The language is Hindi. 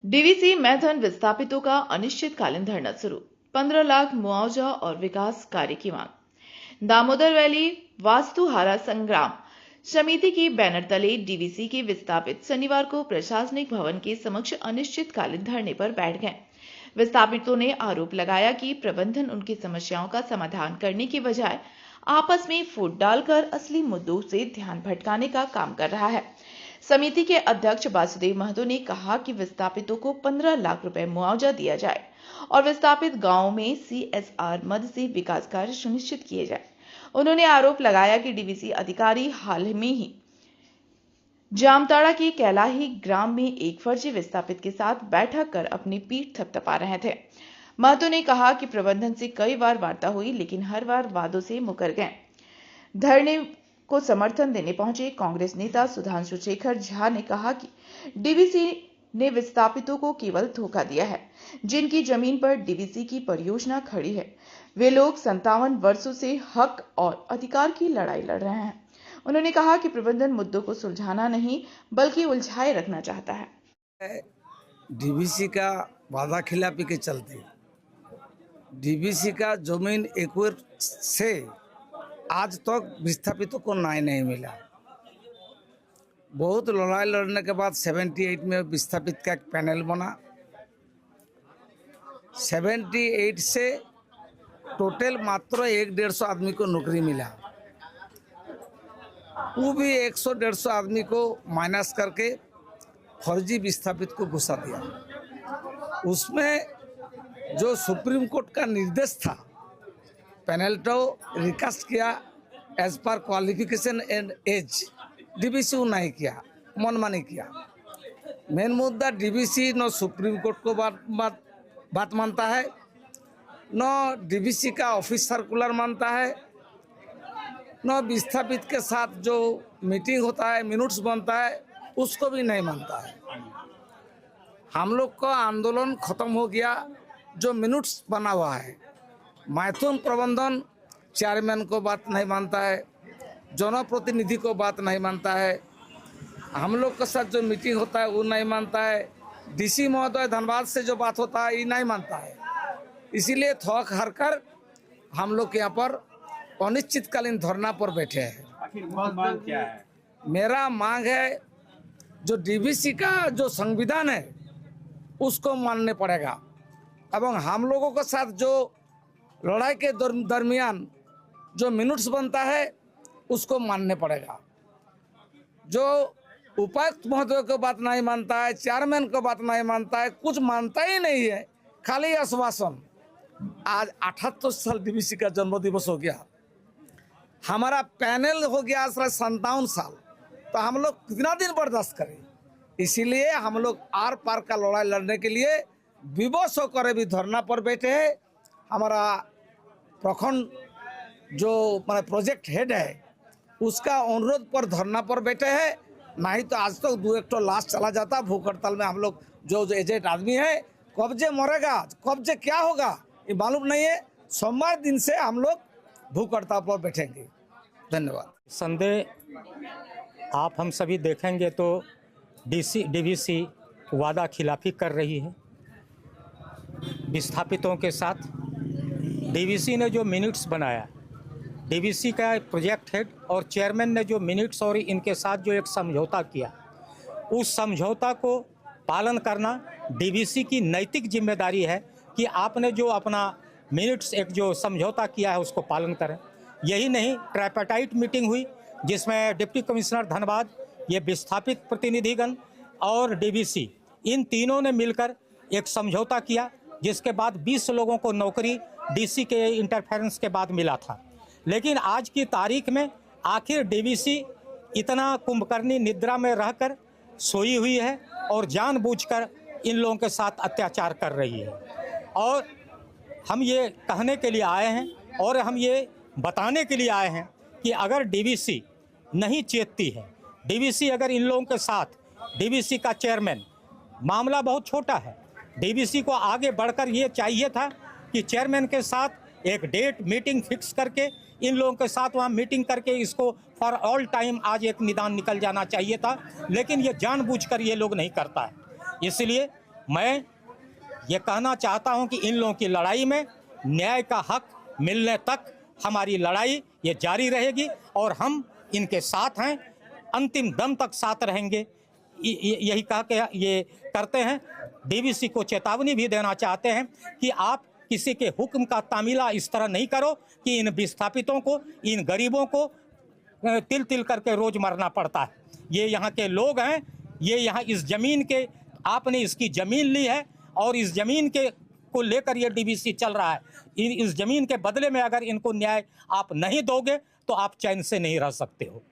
डीवीसी मैथन विस्थापितों का अनिश्चितकालीन धरना शुरू। 15 लाख मुआवजा और विकास कार्य की मांग। दामोदर वैली वास्तुहारा संग्राम समिति की बैनर तले डीवीसी के विस्थापित शनिवार को प्रशासनिक भवन के समक्ष अनिश्चितकालीन धरने पर बैठ गए। विस्थापितों ने आरोप लगाया कि प्रबंधन उनकी समस्याओं का समाधान करने की बजाय आपस में फूट डालकर असली मुद्दों से ध्यान भटकाने का काम कर रहा है। समिति के अध्यक्ष वासुदेव महतो ने कहा कि विस्थापितों को 15 लाख रुपए मुआवजा दिया जाए और विस्थापित गांवों में सीएसआर मद से विकास कार्य सुनिश्चित किए जाए। उन्होंने आरोप लगाया कि डीवीसी अधिकारी हाल में ही जामताड़ा के कैलाही ग्राम में एक फर्जी विस्थापित के साथ बैठक कर अपनी पीठ थपथपा रहे थे। महतो ने कहा कि प्रबंधन से कई बार वार्ता हुई, लेकिन हर बार वादों से मुकर गए। धरने को समर्थन देने पहुंचे कांग्रेस नेता सुधांशु शेखर झा ने कहा कि डीवीसी ने विस्थापितों को केवल धोखा दिया है। जिनकी जमीन पर डीवीसी की परियोजना खड़ी है, वे लोग 57 वर्षों से हक और अधिकार की लड़ाई लड़ रहे हैं। उन्होंने कहा कि प्रबंधन मुद्दों को सुलझाना नहीं बल्कि उलझाए रखना चाहता है। डीवीसी का वादा खिलाफी के चलते डीवीसी का जमीन एक्वायर से आज तक विस्थापितों को न्याय नहीं मिला। बहुत लड़ाई लड़ने के बाद 78 में विस्थापित का एक पैनल बना। 78 से टोटल मात्र 150 आदमी को नौकरी मिला। वो भी 100-150 आदमी को माइनस करके फर्जी विस्थापित को घुसा दिया। उसमें जो सुप्रीम कोर्ट का निर्देश था, पैनल तो रिकास्ट किया as per qualification and as, DVC नहीं किया, मनमानी किया। मेन मुद्दा डीवीसी न सुप्रीम कोर्ट को बात मानता है, न डीवीसी का ऑफिस सर्कुलर मानता है, न विस्थापित के साथ जो मीटिंग होता है, मिनट्स बनता है, उसको भी नहीं मानता है। हम लोग का आंदोलन खत्म हो गया। जो मिनट्स बना हुआ है, मैथुन प्रबंधन चेयरमैन को बात नहीं मानता है, जनप्रतिनिधि को बात नहीं मानता है, हम लोग के साथ जो मीटिंग होता है वो नहीं मानता है, डीसी महोदय धनबाद से जो बात होता है ये नहीं मानता है। इसीलिए थोक हर कर हम लोग यहाँ पर अनिश्चितकालीन धरना पर बैठे हैं। आखिर मांग क्या है? मेरा मांग है जो डीवीसी का जो संविधान है उसको मानने पड़ेगा, एवं हम लोगों के साथ जो लड़ाई के दरमियान जो मिनट्स बनता है उसको मानने पड़ेगा। जो उपायुक्त महोदय को बात नहीं मानता है, चेयरमैन को बात नहीं मानता है, कुछ मानता ही नहीं है, खाली आश्वासन। आज 78 साल डीवीसी का जन्म दिवस हो गया, हमारा पैनल हो गया 57 साल, तो हम लोग कितना दिन बर्दाश्त करें? इसीलिए हम लोग आर पार का लड़ाई लड़ने के लिए विवश होकर भी धरना पर बैठे हैं। हमारा प्रखंड जो प्रोजेक्ट हेड है उसका अनुरोध पर धरना पर बैठे हैं। नहीं तो आज तक 2-1 लाश चला जाता। भूख हड़ताल में हम लोग जो एजेंट आदमी है, कब जे मरेगा, कब जे क्या होगा ये मालूम नहीं है। सोमवार दिन से हम लोग भूख हड़ताल पर बैठेंगे। धन्यवाद। संदेह आप हम सभी देखेंगे तो डीवीसी वादा खिलाफी कर रही है विस्थापितों के साथ। डीवीसी ने जो मिनट्स बनाया, डीवीसी का प्रोजेक्ट हेड और चेयरमैन ने जो मिनट्स और इनके साथ जो एक समझौता किया, उस समझौता को पालन करना डीवीसी की नैतिक जिम्मेदारी है कि आपने जो अपना मिनट्स एक जो समझौता किया है उसको पालन करें। यही नहीं, ट्राइपार्टाइट मीटिंग हुई जिसमें डिप्टी कमिश्नर धनबाद, ये विस्थापित प्रतिनिधिगण और डीवीसी, इन तीनों ने मिलकर एक समझौता किया, जिसके बाद 20 लोगों को नौकरी डीसी के इंटरफेरेंस के बाद मिला था। लेकिन आज की तारीख में आखिर डीवीसी इतना कुंभकर्णी निद्रा में रहकर सोई हुई है और जानबूझकर इन लोगों के साथ अत्याचार कर रही है। और हम ये कहने के लिए आए हैं और हम ये बताने के लिए आए हैं कि अगर डीवीसी नहीं चेतती है, डीवीसी अगर इन लोगों के साथ, डीवीसी का चेयरमैन, मामला बहुत छोटा है, डीवीसी को आगे बढ़कर ये चाहिए था कि चेयरमैन के साथ एक डेट मीटिंग फिक्स करके इन लोगों के साथ वहाँ मीटिंग करके इसको फॉर ऑल टाइम आज एक निदान निकल जाना चाहिए था। लेकिन ये जानबूझकर ये लोग नहीं करता है। इसलिए मैं ये कहना चाहता हूं कि इन लोगों की लड़ाई में न्याय का हक मिलने तक हमारी लड़ाई ये जारी रहेगी और हम इनके साथ हैं, अंतिम दम तक साथ रहेंगे। यही कह के ये करते हैं। डीवीसी को चेतावनी भी देना चाहते हैं कि आप किसी के हुक्म का तामीला इस तरह नहीं करो कि इन विस्थापितों को, इन गरीबों को तिल तिल करके रोज मरना पड़ता है। ये यहाँ के लोग हैं, ये यहाँ इस जमीन के, आपने इसकी जमीन ली है और इस जमीन के को लेकर ये डीवीसी चल रहा है। इस जमीन के बदले में अगर इनको न्याय आप नहीं दोगे तो आप चैन से नहीं रह सकते हो।